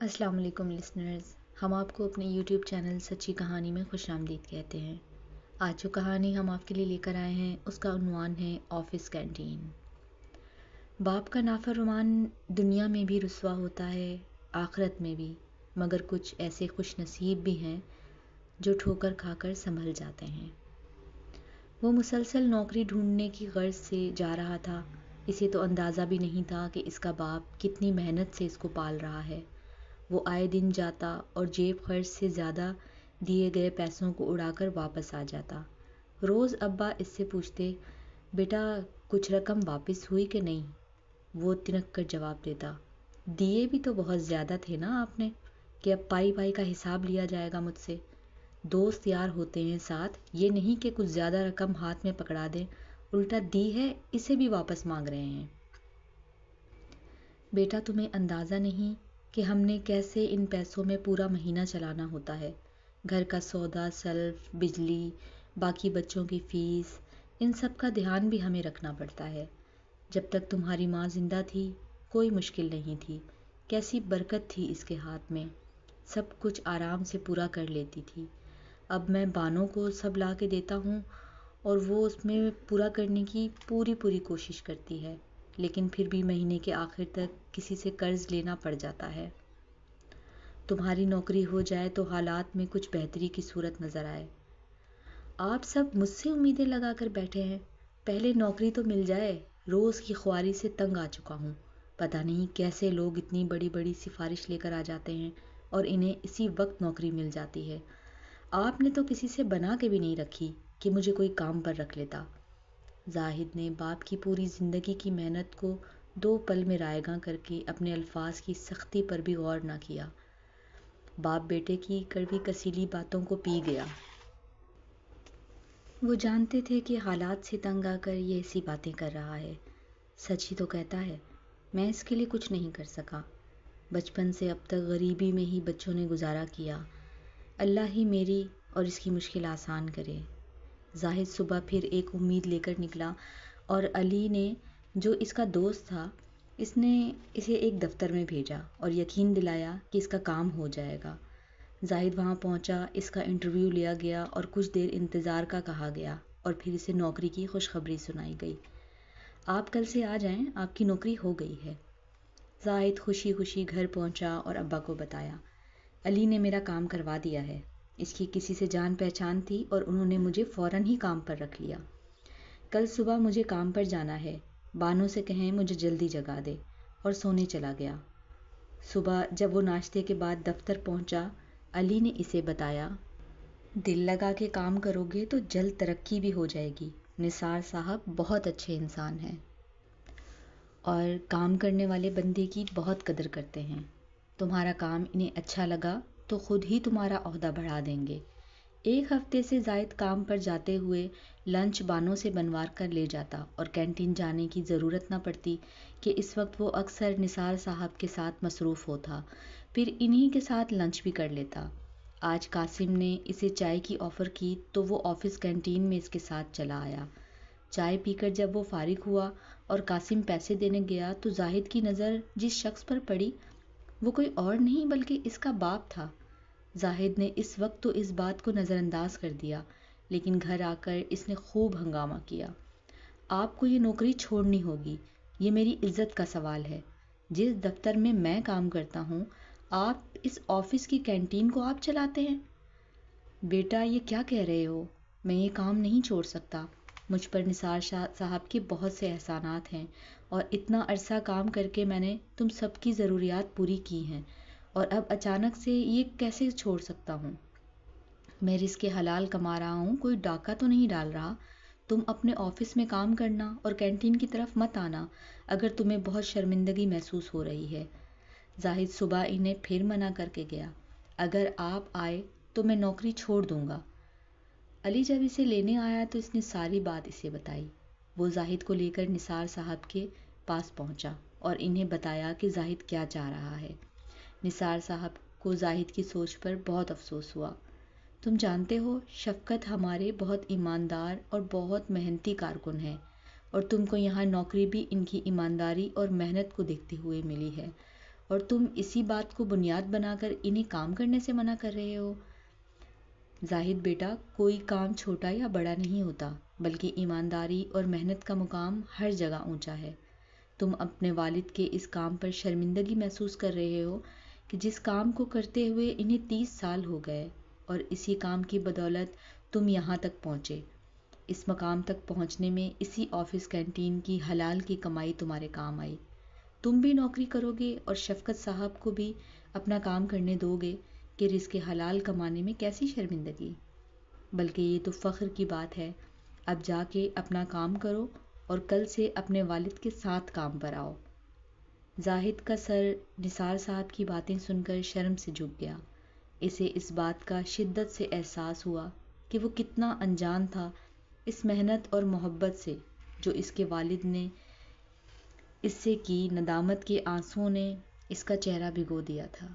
السلام علیکم لسنرز، ہم آپ کو اپنے یوٹیوب چینل سچی کہانی میں خوش آمدید کہتے ہیں۔ آج جو کہانی ہم آپ کے لیے لے کر آئے ہیں اس کا عنوان ہے آفس کینٹین۔ باپ کا نافرمان دنیا میں بھی رسوا ہوتا ہے، آخرت میں بھی، مگر کچھ ایسے خوش نصیب بھی ہیں جو ٹھوکر کھا کر سنبھل جاتے ہیں۔ وہ مسلسل نوکری ڈھونڈنے کی غرض سے جا رہا تھا، اسے تو اندازہ بھی نہیں تھا کہ اس کا باپ کتنی محنت سے اس کو پال رہا ہے۔ وہ آئے دن جاتا اور جیب خرچ سے زیادہ دیے گئے پیسوں کو اڑا کر واپس آ جاتا۔ روز ابا اس سے پوچھتے، بیٹا کچھ رقم واپس ہوئی کہ نہیں؟ وہ تنک کر جواب دیتا، دیے بھی تو بہت زیادہ تھے نا آپ نے، کہ اب پائی پائی کا حساب لیا جائے گا مجھ سے۔ دوست یار ہوتے ہیں ساتھ، یہ نہیں کہ کچھ زیادہ رقم ہاتھ میں پکڑا دیں، الٹا دی ہے اسے بھی واپس مانگ رہے ہیں۔ بیٹا تمہیں اندازہ نہیں کہ ہم نے کیسے ان پیسوں میں پورا مہینہ چلانا ہوتا ہے، گھر کا سودا، سلف، بجلی، باقی بچوں کی فیس، ان سب کا دھیان بھی ہمیں رکھنا پڑتا ہے۔ جب تک تمہاری ماں زندہ تھی کوئی مشکل نہیں تھی، کیسی برکت تھی اس کے ہاتھ میں، سب کچھ آرام سے پورا کر لیتی تھی۔ اب میں بانوں کو سب لا کے دیتا ہوں اور وہ اس میں پورا کرنے کی پوری کوشش کرتی ہے، لیکن پھر بھی مہینے کے آخر تک کسی سے قرض لینا پڑ جاتا ہے۔ تمہاری نوکری ہو جائے تو حالات میں کچھ بہتری کی صورت نظر آئے۔ آپ سب مجھ سے امیدیں لگا کر بیٹھے ہیں، پہلے نوکری تو مل جائے، روز کی خواری سے تنگ آ چکا ہوں۔ پتہ نہیں کیسے لوگ اتنی بڑی سفارش لے کر آ جاتے ہیں اور انہیں اسی وقت نوکری مل جاتی ہے۔ آپ نے تو کسی سے بنا کے بھی نہیں رکھی کہ مجھے کوئی کام پر رکھ لیتا۔ زاہد نے باپ کی پوری زندگی کی محنت کو 2 پل میں رائیگاں کر کے اپنے الفاظ کی سختی پر بھی غور نہ کیا۔ باپ بیٹے کی کڑوی کسیلی باتوں کو پی گیا۔ وہ جانتے تھے کہ حالات سے تنگ آ کر یہ ایسی باتیں کر رہا ہے، سچ ہی تو کہتا ہے، میں اس کے لیے کچھ نہیں کر سکا، بچپن سے اب تک غریبی میں ہی بچوں نے گزارا کیا، اللہ ہی میری اور اس کی مشکل آسان کرے۔ زاہد صبح پھر ایک امید لے کر نکلا اور علی نے، جو اس کا دوست تھا، اس نے اسے ایک دفتر میں بھیجا اور یقین دلایا کہ اس کا کام ہو جائے گا۔ زاہد وہاں پہنچا، اس کا انٹرویو لیا گیا اور کچھ دیر انتظار کا کہا گیا اور پھر اسے نوکری کی خوشخبری سنائی گئی۔ آپ کل سے آ جائیں، آپ کی نوکری ہو گئی ہے۔ زاہد خوشی گھر پہنچا اور ابا کو بتایا، علی نے میرا کام کروا دیا ہے، اس کی کسی سے جان پہچان تھی اور انہوں نے مجھے فوراً ہی کام پر رکھ لیا۔ کل صبح مجھے کام پر جانا ہے، بانو سے کہیں مجھے جلدی جگا دے، اور سونے چلا گیا۔ صبح جب وہ ناشتے کے بعد دفتر پہنچا، علی نے اسے بتایا، دل لگا کے کام کرو گے تو جلد ترقی بھی ہو جائے گی، نثار صاحب بہت اچھے انسان ہیں اور کام کرنے والے بندے کی بہت قدر کرتے ہیں، تمہارا کام انہیں اچھا لگا تو خود ہی تمہارا عہدہ بڑھا دیں گے۔ 1 ہفتے سے زائد کام پر جاتے ہوئے لنچ بانوں سے بنوا کر لے جاتا اور کینٹین جانے کی ضرورت نہ پڑتی کہ اس وقت وہ اکثر نثار صاحب کے ساتھ مصروف ہوتا، پھر انہی کے ساتھ لنچ بھی کر لیتا۔ آج قاسم نے اسے چائے کی آفر کی تو وہ آفس کینٹین میں اس کے ساتھ چلا آیا۔ چائے پی کر جب وہ فارغ ہوا اور قاسم پیسے دینے گیا تو زاہد کی نظر جس شخص پر پڑی وہ کوئی اور نہیں بلکہ اس کا باپ تھا۔ زاہد نے اس وقت تو اس بات کو نظر انداز کر دیا، لیکن گھر آ کر اس نے خوب ہنگامہ کیا، آپ کو یہ نوکری چھوڑنی ہوگی، یہ میری عزت کا سوال ہے، جس دفتر میں میں کام کرتا ہوں آپ اس آفس کی کینٹین کو آپ چلاتے ہیں۔ بیٹا یہ کیا کہہ رہے ہو، میں یہ کام نہیں چھوڑ سکتا، مجھ پر نثار صاحب کے بہت سے احسانات ہیں اور اتنا عرصہ کام کر کے میں نے تم سب کی ضروریات پوری کی ہیں، اور اب اچانک سے یہ کیسے چھوڑ سکتا ہوں؟ میں رزق حلال کما رہا ہوں، کوئی ڈاکہ تو نہیں ڈال رہا، تم اپنے آفس میں کام کرنا اور کینٹین کی طرف مت آنا اگر تمہیں بہت شرمندگی محسوس ہو رہی ہے۔ زاہد صبح انہیں پھر منع کر کے گیا، اگر آپ آئے تو میں نوکری چھوڑ دوں گا۔ علی جب اسے لینے آیا تو اس نے ساری بات اسے بتائی۔ وہ زاہد کو لے کر نثار صاحب کے پاس پہنچا اور انہیں بتایا کہ زاہد کیا چاہ رہا ہے۔ نثار صاحب کو زاہد کی سوچ پر بہت افسوس ہوا۔ تم جانتے ہو شفقت ہمارے بہت ایماندار اور بہت محنتی کارکن ہیں، اور تم کو یہاں نوکری بھی ان کی ایمانداری اور محنت کو دیکھتے ہوئے ملی ہے، اور تم اسی بات کو بنیاد بنا کر انہیں کام کرنے سے منع کر رہے ہو۔ زاہد بیٹا، کوئی کام چھوٹا یا بڑا نہیں ہوتا، بلکہ ایمانداری اور محنت کا مقام ہر جگہ اونچا ہے۔ تم اپنے والد کے اس کام پر شرمندگی محسوس کر رہے ہو کہ جس کام کو کرتے ہوئے انہیں 30 سال ہو گئے، اور اسی کام کی بدولت تم یہاں تک پہنچے۔ اس مقام تک پہنچنے میں اسی آفس کینٹین کی حلال کی کمائی تمہارے کام آئی۔ تم بھی نوکری کرو گے اور شفقت صاحب کو بھی اپنا کام کرنے دو گے کہ رزق حلال کمانے میں کیسی شرمندگی؟ بلکہ یہ تو فخر کی بات ہے۔ اب جا کے اپنا کام کرو اور کل سے اپنے والد کے ساتھ کام پر آؤ۔ زاہد کا سر نثار صاحب کی باتیں سن کر شرم سے جھک گیا۔ اسے اس بات کا شدت سے احساس ہوا کہ وہ کتنا انجان تھا اس محنت اور محبت سے جو اس کے والد نے اس سے کی۔ ندامت کے آنسوؤں نے اس کا چہرہ بھگو دیا تھا۔